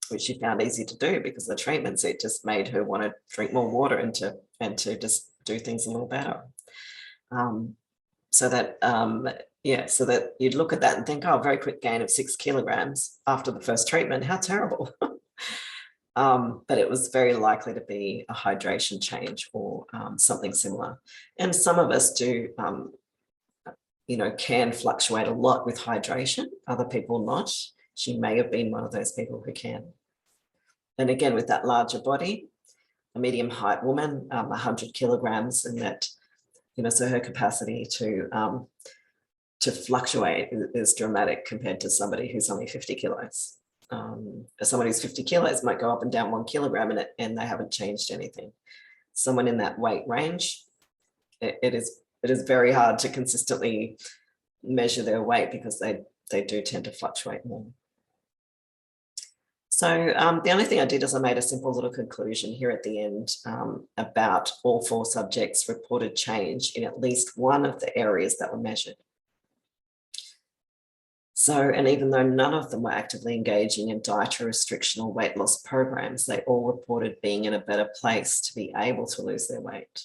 which she found easy to do because of the treatments, it just made her want to drink more water and to just do things a little better. So that you'd look at that and think, oh, very quick gain of 6 kilograms after the first treatment. How terrible. But it was very likely to be a hydration change or something similar. And some of us do, can fluctuate a lot with hydration, other people not. She may have been one of those people who can. And again, with that larger body, a medium height woman, 100 kilograms, and that, so her capacity to fluctuate is dramatic compared to somebody who's only 50 kilos. Somebody who's 50 kilos might go up and down 1 kilogram and they haven't changed anything. Someone in that weight range, it is very hard to consistently measure their weight because they do tend to fluctuate more. So the only thing I did is I made a simple little conclusion here at the end about all 4 subjects reported change in at least one of the areas that were measured. So, and even though none of them were actively engaging in dietary restriction or weight loss programs, they all reported being in a better place to be able to lose their weight.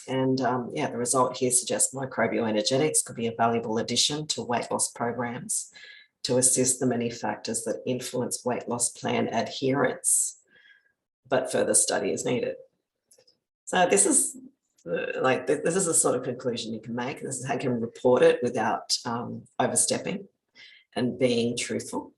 And yeah, the result here suggests microbial energetics could be a valuable addition to weight loss programs to assist the many factors that influence weight loss plan adherence, but further study is needed. So this is this is the sort of conclusion you can make. This is how you can report it without overstepping and being truthful.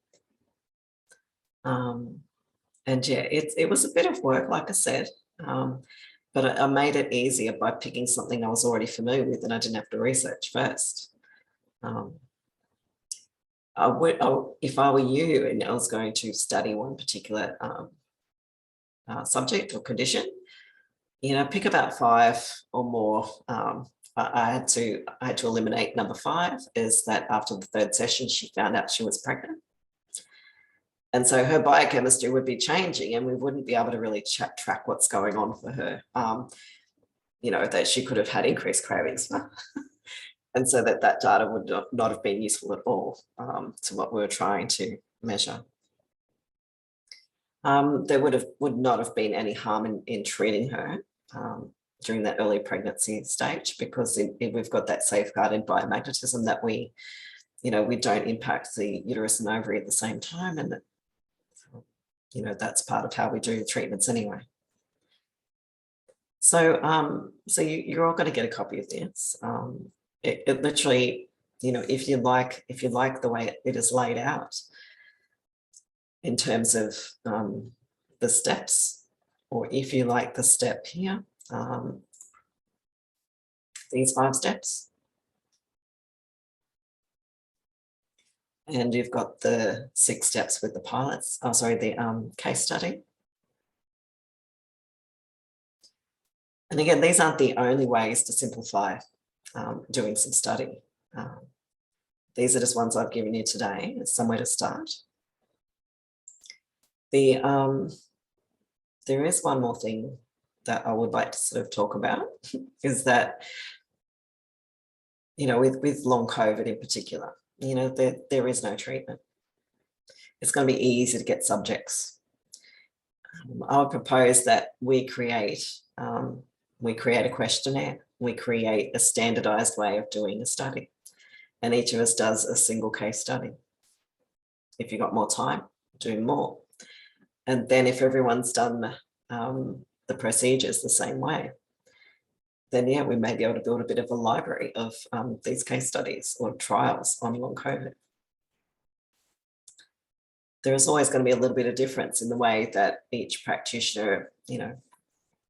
And yeah, it was a bit of work, like I said, but I made it easier by picking something I was already familiar with and I didn't have to research first. If I were you and I was going to study one particular subject or condition, pick about 5 or more. I had to eliminate number 5, is that after the 3rd session, she found out she was pregnant. And so her biochemistry would be changing and we wouldn't be able to really track what's going on for her. That she could have had increased cravings. And so that data would not have been useful at all to what we were trying to measure. There would not have been any harm in treating her during that early pregnancy stage, because we've got that safeguard in biomagnetism that we don't impact the uterus and ovary at the same time, and that that's part of how we do treatments anyway. So you're all going to get a copy of this. It literally, if you like the way it is laid out in terms of the steps, or if you like the step here, these 5 steps, and you've got the 6 steps with the pilots, the case study. And again, these aren't the only ways to simplify doing some study. These are just ones I've given you today as somewhere to start. There is one more thing that I would like to sort of talk about, is that, with long COVID in particular, there is no treatment. It's going to be easy to get subjects. I would propose that we create a questionnaire, we create a standardized way of doing a study, and each of us does a single case study. If you've got more time, do more. And then if everyone's done the procedures the same way, then yeah, we may be able to build a bit of a library of these case studies or trials on long COVID. There is always going to be a little bit of difference in the way that each practitioner,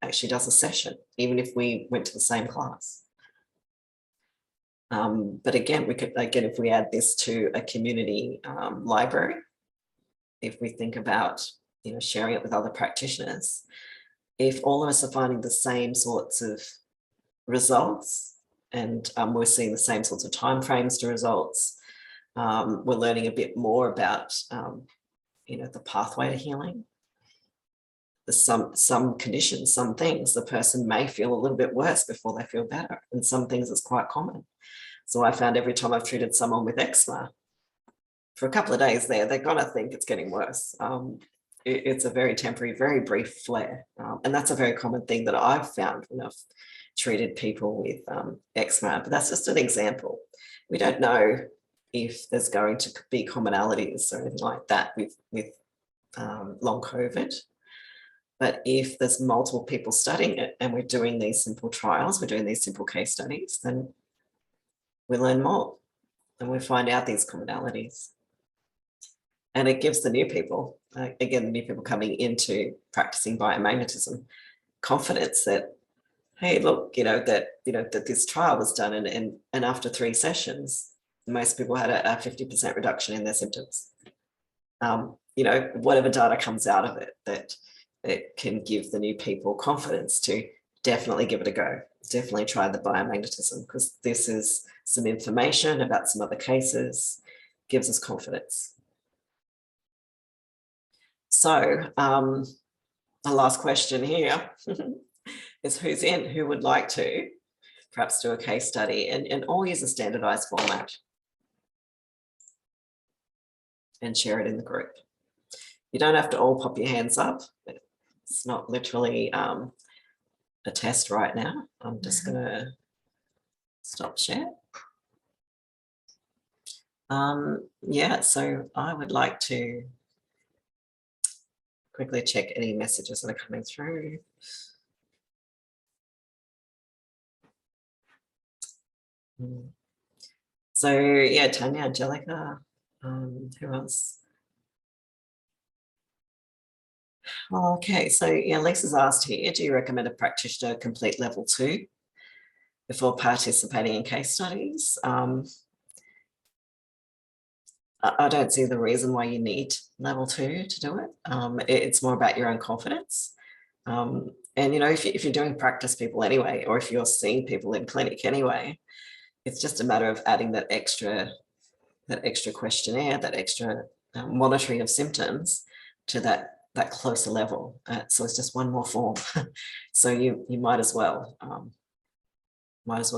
actually does a session, even if we went to the same class. But again, if we add this to a community library, if we think about, sharing it with other practitioners, if all of us are finding the same sorts of results and we're seeing the same sorts of timeframes to results, we're learning a bit more about, the pathway to healing. Some conditions, some things, the person may feel a little bit worse before they feel better, and some things it's quite common. So I found every time I've treated someone with eczema, for a couple of days they're going to think it's getting worse. It's a very temporary, very brief flare. And that's a very common thing that I've found when I've treated people with eczema, but that's just an example. We don't know if there's going to be commonalities or anything like that with long COVID. But if there's multiple people studying it and we're doing these simple trials, we're doing these simple case studies, then we learn more and we find out these commonalities. And it gives the new people, again, the new people coming into practicing biomagnetism, confidence that, hey, look, that this trial was done and after 3 sessions, most people had a 50% reduction in their symptoms. Whatever data comes out of it, that it can give the new people confidence to definitely give it a go. Definitely try the biomagnetism, because this is some information about some other cases, gives us confidence. So the last question here is who's in, who would like to perhaps do a case study and all use a standardized format and share it in the group. You don't have to all pop your hands up. It's not literally a test right now. I'm just going to stop share. Yeah, so I would like to quickly check any messages that are coming through. So yeah, Tanya, Angelica, who else? Okay, so yeah, Lisa's asked here, do you recommend a practitioner complete level 2 before participating in case studies? I don't see the reason why you need level 2 to do it. It's more about your own confidence. And you know, if you're doing practice people anyway, or if you're seeing people in clinic anyway, it's just a matter of adding that extra questionnaire, that extra monitoring of symptoms to that closer level. So it's just one more form. So you might as well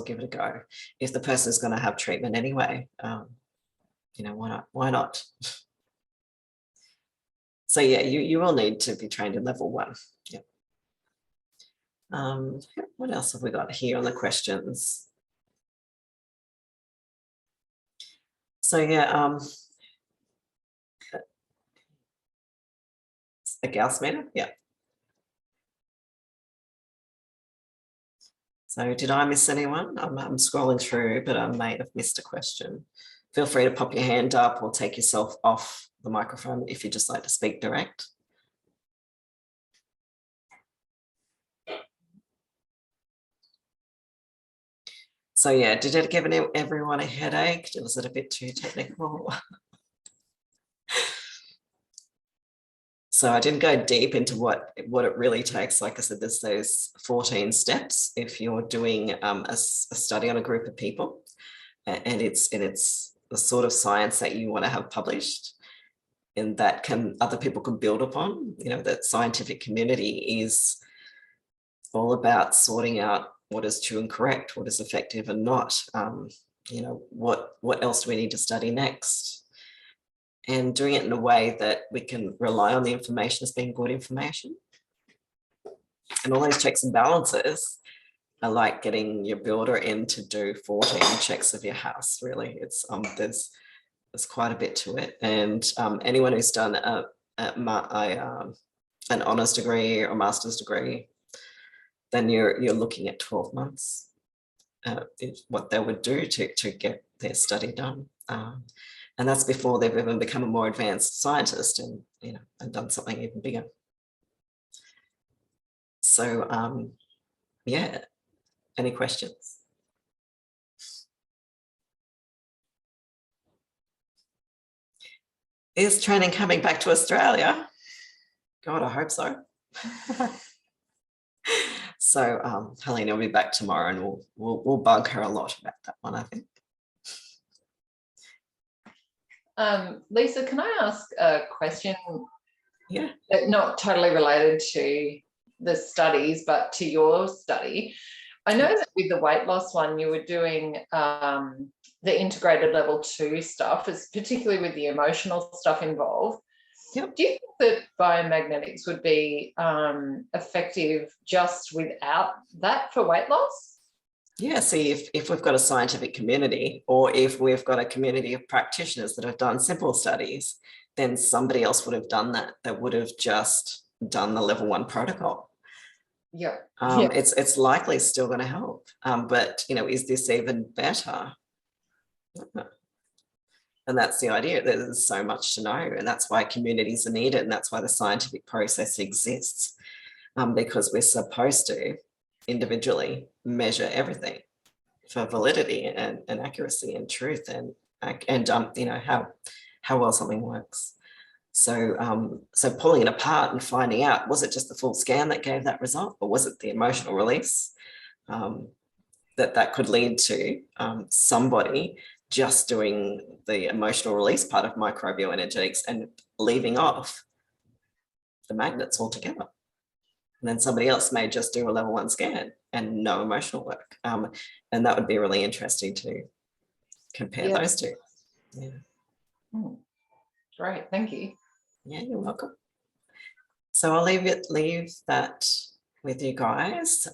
give it a go. If the person is going to have treatment anyway, you know, why not? So yeah, you will need to be trained in level 1. Yep. What else have we got here on the questions? So yeah, a Gauss meter, yeah. So did I miss anyone? I'm scrolling through, but I may have missed a question. Feel free to pop your hand up or take yourself off the microphone if you just like to speak direct. So yeah, did it give everyone a headache? Was it a bit too technical? So I didn't go deep into what it really takes. Like I said, there's those 14 steps if you're doing a study on a group of people, and it's the sort of science that you want to have published, and that other people can build upon. You know, that scientific community is all about sorting out what is true and correct, what is effective and not. You know, what else do we need to study next? And doing it in a way that we can rely on the information as being good information. And all those checks and balances are like getting your builder in to do 14 checks of your house, really. It's there's quite a bit to it. And anyone who's done an honours degree or master's degree, then you're looking at 12 months, what they would do to get their study done. And that's before they've even become a more advanced scientist and, you know, and done something even bigger. So, yeah, any questions? Is training coming back to Australia? God, I hope so. So Helena will be back tomorrow, and we'll bug her a lot about that one, I think. Lisa, can I ask a question? Yeah. Not totally related to the studies, but to your study. I know that with the weight loss one, you were doing the integrated level 2 stuff, particularly with the emotional stuff involved. Yep. Do you think that biomagnetics would be effective just without that for weight loss? Yeah, see, if we've got a scientific community, or if we've got a community of practitioners that have done simple studies, then somebody else would have done that. They would have just done the level 1 protocol. Yeah. It's likely still going to help. But, you know, is this even better? And that's the idea. There's so much to know, and that's why communities are needed, and that's why the scientific process exists, because we're supposed to individually measure everything for validity and accuracy and truth and you know, how well something works. So so pulling it apart and finding out, was it just the full scan that gave that result, or was it the emotional release that could lead to somebody just doing the emotional release part of microbioenergetics and leaving off the magnets altogether? And then somebody else may just do a level 1 scan and no emotional work. And that would be really interesting to compare those two. Yeah. Great, thank you. Yeah, you're welcome. So I'll leave that with you guys.